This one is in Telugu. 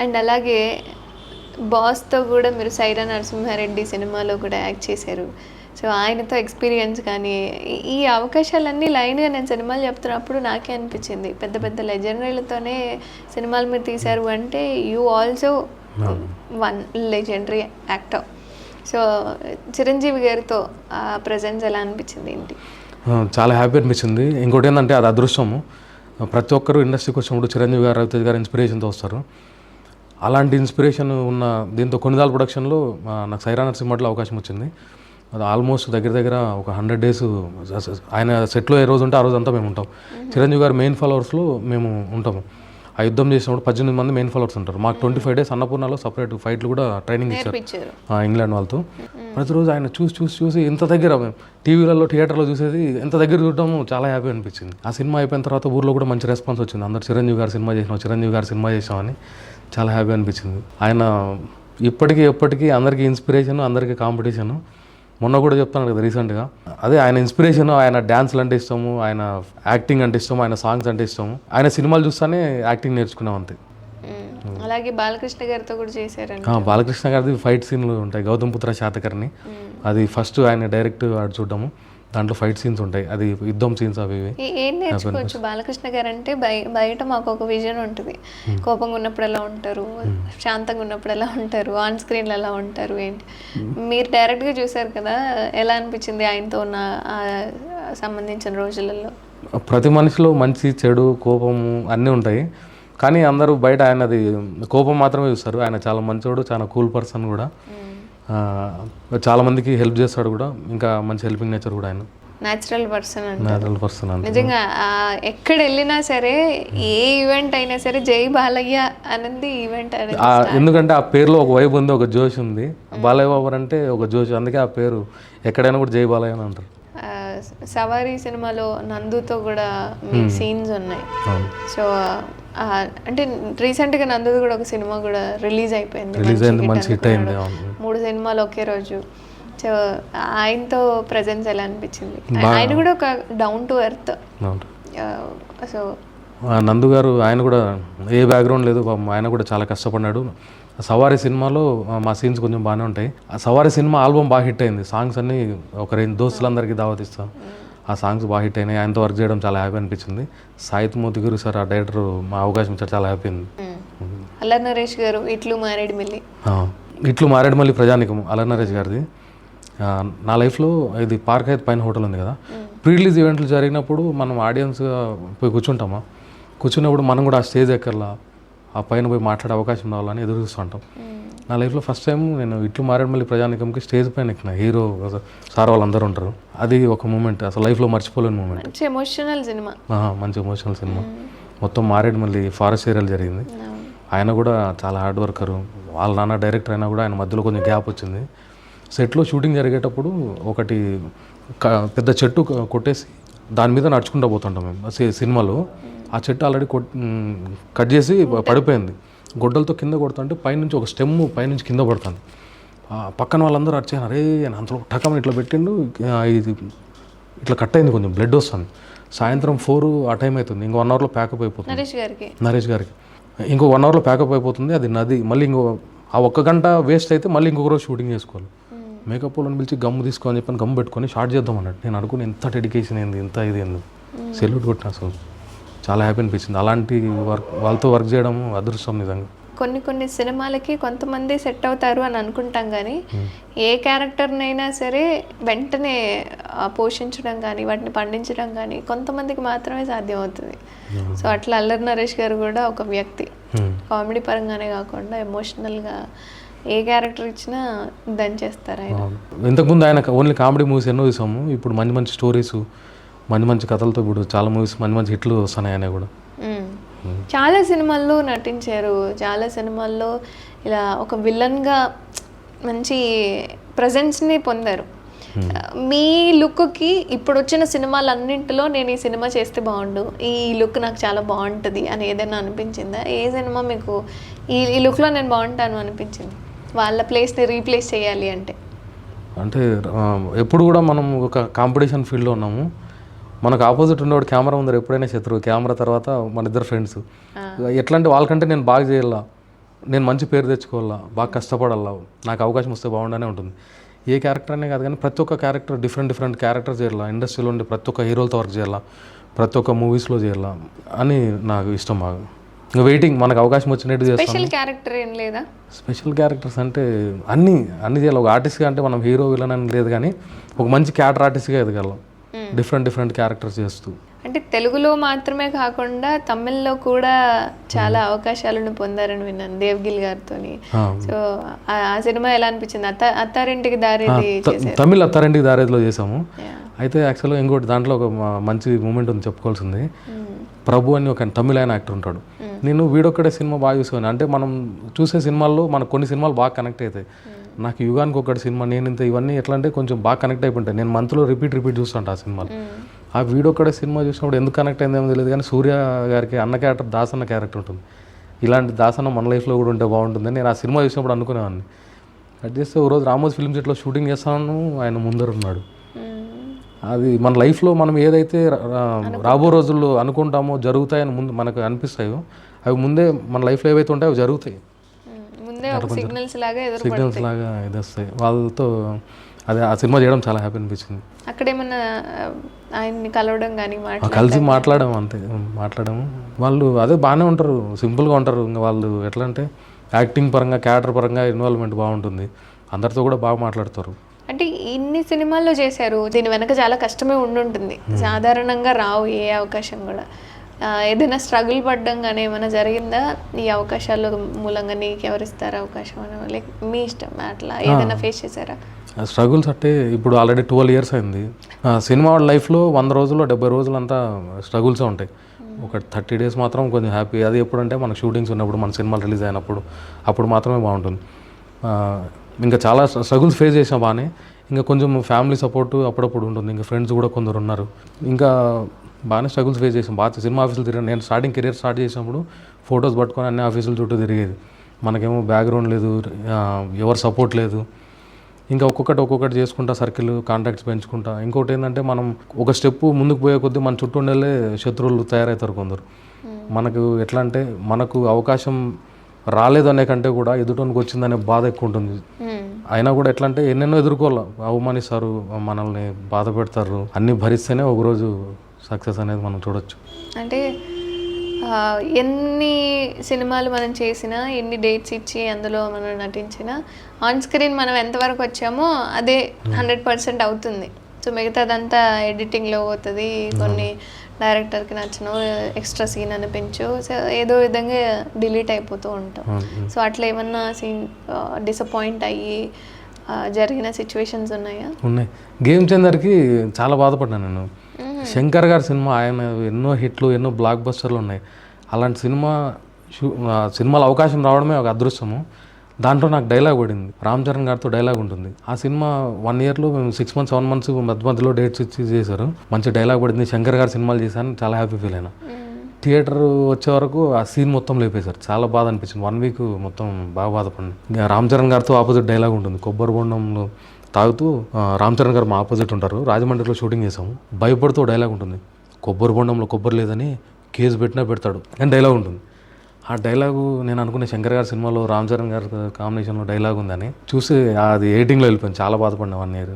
అండ్ అలాగే బాస్తో కూడా మీరు సైరా నరసింహారెడ్డి సినిమాలో కూడా యాక్ట్ చేశారు. సో ఆయనతో ఎక్స్పీరియన్స్ కానీ ఈ అవకాశాలన్నీ లైన్గా నేను సినిమాలు చెప్తున్నప్పుడు నాకే అనిపించింది, పెద్ద పెద్ద లెజెండరీలతోనే సినిమాలు మీరు తీశారు అంటే you also one legendary actor. So Chiranjeevi గారితో ఆ ప్రజెన్స్ ఎలా అనిపించింది ఏంటి? చాలా హ్యాపీ అనిపించింది. ఇంకోటి ఏంటంటే అది అదృష్టము. ప్రతి ఒక్కరు ఇండస్ట్రీకి వచ్చినప్పుడు చిరంజీవి గారు, రవితేజ గారు ఇన్స్పిరేషన్తో వస్తారు. అలాంటి ఇన్స్పిరేషన్ ఉన్న దీంతో కొన్నిదాల ప్రొడక్షన్లో నాకు సైరా నరసింహలో అవకాశం వచ్చింది. అది ఆల్మోస్ట్ దగ్గర దగ్గర ఒక 100 days ఆయన సెట్లో ఏ రోజు ఉంటే ఆ రోజు అంతా మేము ఉంటాం. చిరంజీవి గారు మెయిన్ ఫాలోవర్స్లో మేము ఉంటాము. ఆ యుద్ధం చేసినప్పుడు 18 మంది మెయిన్ ఫాలోవర్స్ ఉంటారు. మాకు 25 days అన్నపూర్ణలో సపరేట్ ఫైట్లు కూడా ట్రైనింగ్ ఇచ్చారు ఇంగ్లాండ్ వాళ్ళతో. ప్రతిరోజు ఆయన చూసి ఇంత దగ్గర టీవీలలో థియేటర్లో చూసేది ఎంత దగ్గర చూడడం చాలా హ్యాపీ అనిపించింది. ఆ సినిమా అయిపోయిన తర్వాత ఊర్లో కూడా మంచి రెస్పాన్స్ వచ్చింది. అందరు చిరంజీవి గారు సినిమా చేసామని చాలా హ్యాపీ అనిపించింది. ఆయన ఎప్పటికీ అందరికీ ఇన్స్పిరేషన్, అందరికీ కాంపిటీషను. మొన్న కూడా చెప్తాను కదా రీసెంట్గా, అదే ఆయన ఇన్స్పిరేషన్. ఆయన డ్యాన్స్లు అంటే ఇష్టము, ఆయన యాక్టింగ్ అంటే ఇష్టము, ఆయన సాంగ్స్ అంటే ఇష్టము. ఆయన సినిమాలు చూస్తానే యాక్టింగ్ నేర్చుకున్నాం అంతే. అలాగే బాలకృష్ణ గారితో కూడా చేశారు. బాలకృష్ణ గారిది ఫైట్ సీన్లు ఉంటాయి, గౌతమ్ పుత్ర శాతకర్ణి. అది ఫస్ట్ ఆయన డైరెక్ట్ ఆడు చూడటము, దాంట్లో ఫైట్ సీన్స్ ఉంటాయి, అది యుద్ధం సీన్స్. అవి ఏం నేర్చుకోవచ్చు బాలకృష్ణ గారు అంటే? బయట మాకు ఒక విజన్ ఉంటుంది, కోపంగా ఉన్నప్పుడు ఎలా ఉంటారు, శాంతంగా ఉన్నప్పుడు ఎలా ఉంటారు, ఆన్ స్క్రీన్లో ఎలా ఉంటారు ఏంటి. మీరు డైరెక్ట్గా చూసారు కదా, ఎలా అనిపించింది ఆయనతో ఉన్న సంబంధించిన రోజులలో? ప్రతి మనిషిలో మంచి చెడు కోపము అన్నీ ఉంటాయి, కానీ అందరూ బయట ఆయనది కోపం మాత్రమే చూస్తారు. ఆయన చాలా మంచోడు, చాలా కూల్ పర్సన్ కూడా. చాలామందికి హెల్ప్ చేస్తాడు కూడా, ఇంకా మంచి హెల్పింగ్ నేచర్ కూడా ఆయన. న్యాచురల్ పర్సన్ నిజంగా. ఎక్కడ వెళ్ళినా సరే, ఏ ఈవెంట్ అయినా సరే జై బాలయ్య అనేది ఈవెంట్ అనేది. ఎందుకంటే ఆ పేరులో ఒక వైబ్ ఉంది, ఒక జోష్ ఉంది. బాలయ్య బాబు అంటే ఒక జోష్, అందుకే ఆ పేరు ఎక్కడైనా కూడా జై బాలయ్య అని అంటారు. సవారీ సినిమాలో నందుతో కూడా సీన్స్ ఉన్నాయి. సో అంటే రీసెంట్గా నందుది కూడా ఒక సినిమా కూడా రిలీజ్ అయిపోయింది, మంచి హిట్ అయింది. 3 సినిమాలు ఒకే రోజు. సో ఆయనతో ప్రజెన్స్ ఎలా అనిపించింది? ఆయన కూడా ఒక డౌన్ టు ఎర్త్. సో నందు గారు, ఆయన కూడా ఏ బ్యాక్గ్రౌండ్ లేదు, ఆయన కూడా చాలా కష్టపడ్డాడు. సవారీ సినిమాలో మా సీన్స్ కొంచెం బాగానే ఉంటాయి. ఆ సవారీ సినిమా ఆల్బమ్ బాగా హిట్ అయింది. సాంగ్స్ అన్నీ ఒక రేంజ్, దోస్తులందరికీ దావతిస్తాం, ఆ సాంగ్స్ బాగా హిట్ అయినాయి. ఆయనతో వర్క్ చేయడం చాలా హ్యాపీ అనిపించింది. సాయిత్ మోతిగురు సార్, ఆ డైరెక్టర్, మా అవకాశం ఇచ్చారు, చాలా హ్యాపీ అయింది. అల్లరి నరేష్ గారు, ఇట్లు మారేడుమల్లి ప్రజానికం అల్లరి నరేష్ గారిది. నా లైఫ్లో ఇది పార్క్ అయితే పైన హోటల్ ఉంది కదా, ప్రీ రిలీజ్ ఈవెంట్లు జరిగినప్పుడు మనం ఆడియన్స్గా పోయి కూర్చుంటామా, కూర్చున్నప్పుడు మనం కూడా ఆ స్టేజ్ ఎక్కర్లా, ఆ పైన పోయి మాట్లాడే అవకాశం రావాలని ఎదురు చూస్తూ ఉంటాం. నా లైఫ్లో ఫస్ట్ టైం నేను ఇట్లు మారేడుమల్లి ప్రజానికంకి స్టేజ్ పైన ఎక్కిన. హీరో సార్ వాళ్ళందరూ ఉంటారు. అది ఒక మూమెంట్, అసలు లైఫ్లో మర్చిపోలేని మూమెంట్. మంచి ఎమోషనల్ సినిమా. మొత్తం మారేడుమల్లి ఫారెస్ట్ ఏరియాలో జరిగింది. ఆయన కూడా చాలా హార్డ్ వర్కరు. వాళ్ళ నాన్న డైరెక్టర్ అయినా కూడా ఆయన మధ్యలో కొంచెం గ్యాప్ వచ్చింది. సెట్లో షూటింగ్ జరిగేటప్పుడు ఒకటి పెద్ద చెట్టు కొట్టేసి దాని మీద నడుచుకుంటూ పోతుంటాం మేము సినిమాలో. ఆ చెట్టు ఆల్రెడీ కట్ చేసి పడిపోయింది. గొడ్డలతో కింద కొడుతుంటే పైనుంచి ఒక స్టెమ్ పైనుంచి కింద పడుతుంది. పక్కన వాళ్ళందరూ అరిచారు, అరే అంతలో టకమని ఇట్లా పెట్టిండు, ఇది ఇట్లా కట్ అయింది, కొంచెం బ్లడ్ వస్తుంది. సాయంత్రం 4 ఆ టైం అవుతుంది. ఇంకో 1 hourలో ప్యాకప్ అయిపోతుంది నరేష్ గారికి. ఇంకో 1 hourలో ప్యాకప్ అయిపోతుంది. అది నది. మళ్ళీ ఆ 1 గంట వేస్ట్ అయితే మళ్ళీ ఇంకొక రోజు షూటింగ్ చేసుకోవాలి. మేకప్ వాళ్ళని పిలిచి గమ్ము తీసుకోని చెప్పని గమ్ము పెట్టుకొని షార్ట్ చేద్దాం అన్నట్టు. నేను అనుకుని ఎంత డెడికేషన్ అయింది, ఎంత ఇది ఏంది, సెల్యూట్ కొట్టిన. అసలు చాలా హ్యాపీ అనిపించింది. అలాంటి వాళ్ళతో వర్క్ చేయడం అదృష్టం నిజంగా. కొన్ని సినిమాలకి కొంతమంది సెట్ అవుతారు అని అనుకుంటాం, కానీ ఏ క్యారెక్టర్నైనా సరే వెంటనే పోషించడం కానీ వాటిని పండించడం కానీ కొంతమందికి మాత్రమే సాధ్యం అవుతుంది. సో అట్లా అల్లరి నరేష్ గారు కూడా ఒక వ్యక్తి. కామెడీ పరంగానే కాకుండా ఎమోషనల్గా ఏ క్యారెక్టర్ ఇచ్చినా దంచేస్తారు ఆయన. ఇంతకుముందు ఆయన ఓన్లీ కామెడీ మూవీస్ ఎన్నో చూసాము. ఇప్పుడు మంచి స్టోరీస్, మంచి కథలతో ఇప్పుడు చాలా మూవీస్ మంచి హిట్లు వస్తున్నాయి. ఆయన కూడా చాలా సినిమాల్లో నటించారు. చాలా సినిమాల్లో ఇలా ఒక విలన్గా మంచి ప్రజెన్స్ని పొందారు. మీ లుక్కి ఇప్పుడు వచ్చిన సినిమాలన్నింటిలో నేను ఈ సినిమా చేస్తే బాగుండు, ఈ లుక్ నాకు చాలా బాగుంటుంది అని ఏదైనా అనిపించిందా? ఏ సినిమా మీకు ఈ లుక్లో నేను బాగుంటాను అనిపించింది, వాళ్ళ ప్లేస్ని రీప్లేస్ చేయాలి అంటే ఎప్పుడు కూడా మనం ఒక కాంపిటీషన్ ఫీల్డ్లో ఉన్నాము. మనకు ఆపోజిట్ ఉండేవాడు కెమెరా ముందర ఎప్పుడైనా శత్రువు, కెమెరా తర్వాత మన ఇద్దరు ఫ్రెండ్స్. ఎట్లా అంటే వాళ్ళకంటే నేను బాగా చేయాలా, నేను మంచి పేరు తెచ్చుకోవాలా, బాగా కష్టపడాలా, నాకు అవకాశం వస్తే బాగుండనే ఉంటుంది. ఏ క్యారెక్టర్ అనే కాదు కానీ ప్రతి ఒక్క క్యారెక్టర్ డిఫరెంట్ క్యారెక్టర్ చేయాలా, ఇండస్ట్రీలో ఉండే ప్రతి ఒక్క హీరోలతో వర్క్ చేయాలా, ప్రతి ఒక్క మూవీస్లో చేయాలా అని నాకు ఇష్టం బాగా. ఇంకా వెయిటింగ్, మనకు అవకాశం వచ్చినట్టు చేస్తాను. స్పెషల్ క్యారెక్టర్ ఏం లేదా? స్పెషల్ క్యారెక్టర్స్ అంటే అన్నీ చేయాలి. ఒక ఆర్టిస్ట్గా అంటే మనం హీరో విలన్ అని లేదు కానీ ఒక మంచి క్యారెక్టర్ ఆర్టిస్ట్గా ఎదగలం, డిఫరెంట్ క్యారెక్టర్స్ చేస్తూ. అంటే తెలుగులో మాత్రమే కాకుండా తమిళ్లో కూడా చాలా అవకాశాలను పొందారని విన్నాను దేవ్గిల్ గారితో. సో ఆ సినిమా ఎలా అనిపించింది? అత్తారింటికి దారేది తమిళ్ అత్తారింటికి దారేదిలో చేసాము. అయితే యాక్చువల్గా ఇంకోటి దాంట్లో ఒక మంచి మూమెంట్ ఉంది చెప్పుకోవాల్సింది. ప్రభు అని ఒక తమిళ ఆయన యాక్టర్ ఉంటాడు. నేను వీడొక్కడే సినిమా బాగా చూసాను. అంటే మనం చూసే సినిమాల్లో మనకు కొన్ని సినిమాలు బాగా కనెక్ట్ అవుతాయి. నాకు యుగానికి ఒకటి సినిమా, నేను ఇంత ఇవన్నీ ఎట్లా అంటే కొంచెం బాగా కనెక్ట్ అయిపోయింటాయి. నేను మంత్లో రిపీట్ చూస్తుంటా ఆ సినిమాలు. ఆ వీడొక్కడే సినిమా చూసినప్పుడు ఎందుకు కనెక్ట్ అయిందేమో తెలియదు కానీ సూర్య గారికి అన్న క్యారెక్టర్ దాసన్న క్యారెక్టర్ ఉంటుంది. ఇలాంటి దాసన్న మన లైఫ్లో కూడా ఉంటే బాగుంటుందని నేను ఆ సినిమా చూసినప్పుడు అనుకునేవాడిని. అది చేస్తే ఓ రోజు రామోజీ ఫిల్మ్ సిటీలో షూటింగ్ చేస్తాను, ఆయన ముందర ఉన్నాడు. అది మన లైఫ్లో మనం ఏదైతే రాబో రోజుల్లో అనుకుంటామో జరుగుతాయని ముందు మనకు అనిపిస్తాయో అవి ముందే మన లైఫ్లో ఏవైతే ఉంటాయో అవి జరుగుతాయి. సిగ్నల్స్ లాగా ఇది వస్తాయి వాళ్ళతో. అదే ఆ సినిమా చేయడం చాలా హ్యాపీ అనిపించింది. అక్కడ ఏమన్నా ఆయన్ని కలవడం కానీ కలిసి మాట్లాడాము, అంతే మాట్లాడాము. వాళ్ళు అదే బాగానే ఉంటారు, సింపుల్గా ఉంటారు. ఇంకా వాళ్ళు ఎట్లా అంటే యాక్టింగ్ పరంగా క్యారెక్టర్ పరంగా ఇన్వాల్వ్మెంట్ బాగుంటుంది, అందరితో కూడా బాగా మాట్లాడతారు. అంటే ఇన్ని సినిమాల్లో చేశారు, దీని వెనక చాలా కష్టమే ఉండుంటుంది. సాధారణంగా రావు ఏ అవకాశం కూడా. ఏదైనా స్ట్రగుల్ పడ్డం కానీ ఏమైనా జరిగిందా ఈ అవకాశాల మూలంగా? నీకు ఎవరిస్తారు అవకాశం అని, లైక్ మీ ఇష్టం అట్లా ఏదైనా ఫేస్ చేశారా? స్ట్రగుల్స్ అంటే ఇప్పుడు ఆల్రెడీ 12 years అయింది. సినిమా లైఫ్లో 100 రోజుల్లో 70 రోజులు అంతా స్ట్రగుల్సే ఉంటాయి. ఒక 30 days మాత్రం కొంచెం హ్యాపీ. అది ఎప్పుడంటే మనకు షూటింగ్స్ ఉన్నప్పుడు, మన సినిమాలు రిలీజ్ అయినప్పుడు, అప్పుడు మాత్రమే బాగుంటుంది. ఇంకా చాలా స్ట్రగుల్స్ ఫేస్ చేసాం బాగానే. ఇంకా కొంచెం ఫ్యామిలీ సపోర్టు అప్పుడప్పుడు ఉంటుంది. ఇంకా ఫ్రెండ్స్ కూడా కొందరు ఉన్నారు. ఇంకా బాగానే స్ట్రగుల్స్ ఫేస్ చేసాం. బాగా సినిమా ఆఫీసులు తిరిగాను. నేను కెరీర్ స్టార్ట్ చేసినప్పుడు ఫొటోస్ పట్టుకొని అన్ని ఆఫీసుల చుట్టూ తిరిగేది. మనకేమో బ్యాక్గ్రౌండ్ లేదు, ఎవరు సపోర్ట్ లేదు. ఇంకా ఒక్కొక్కటి చేసుకుంటా సర్కిల్ కాంటాక్ట్స్ పెంచుకుంటా. ఇంకోటి ఏంటంటే మనం ఒక స్టెప్ ముందుకు పోయే కొద్దీ మన చుట్టూ ఉండే శత్రువులు తయారవుతారు కొందరు. మనకు ఎట్లా అంటే మనకు అవకాశం రాలేదు అనే కంటే కూడా ఎదుటోనికి వచ్చిందనే బాధ ఎక్కువ ఉంటుంది. అయినా కూడా ఎట్లా అంటే ఎన్నెన్నో ఎదుర్కోవాలి, అవమానిస్తారు, మనల్ని బాధ పెడతారు. అన్నీ భరిస్తేనే ఒకరోజు సక్సెస్ అనేది మనం చూడొచ్చు. అంటే ఎన్ని సినిమాలు మనం చేసినా, ఎన్ని డేట్స్ ఇచ్చి అందులో మనం నటించినా ఆన్ స్క్రీన్ మనం ఎంతవరకు వచ్చామో అదే 100% అవుతుంది. సో మిగతాదంతా ఎడిటింగ్లో పోతుంది. కొన్ని డైరెక్టర్కి నచ్చను, ఎక్స్ట్రా సీన్ అనిపించు, సో ఏదో విధంగా డిలీట్ అయిపోతూ ఉంటాం. సో అట్లా ఏమన్నా సీన్ డిసప్పాయింట్ అయ్యి జరిగిన సిచ్యువేషన్స్ ఉన్నాయా? ఉన్నాయి. గేమ్ చేంజర్కి చాలా బాధపడ్డాను నేను. శంకర్ గారి సినిమా, ఆయన ఎన్నో హిట్లు, ఎన్నో బ్లాక్ బస్టర్లు ఉన్నాయి. అలాంటి సినిమాలో అవకాశం రావడమే ఒక అదృష్టము. దాంట్లో నాకు డైలాగ్ పడింది, రామ్ చరణ్ గారితో డైలాగ్ ఉంటుంది. ఆ సినిమా 1 yearలో మేము 6 months 7 months మధ్యలో డేట్స్ ఇచ్చి చేశారు. మంచి డైలాగ్ పడింది. శంకర్ గారి సినిమాలు చేశాను, చాలా హ్యాపీ ఫీల్ అయినా. థియేటర్ వచ్చే వరకు ఆ సీన్ మొత్తం లేపేశారు. చాలా బాధ అనిపించింది. 1 week మొత్తం బాగా బాధపడింది. రామ్ చరణ్ గారితో ఆపోజిట్ డైలాగ్ ఉంటుంది. కొబ్బరి బొండంలో తాగుతూ రామ్ చరణ్ గారు మా ఆపోజిట్ ఉంటారు. రాజమండ్రిలో షూటింగ్ చేసాము. భయపడుతూ డైలాగ్ ఉంటుంది, కొబ్బరి బొండంలో కొబ్బరి లేదని కేసు పెట్టినా పెడతాడు అని డైలాగ్ ఉంటుంది. ఆ డైలాగు నేను అనుకునే శంకర్ గారి సినిమాలో రామ్ చరణ్ గారి కాంబినేషన్లో డైలాగ్ ఉందని చూసి అది ఎడిటింగ్లో వెళ్ళిపోయింది. చాలా బాధపడినా 1 year.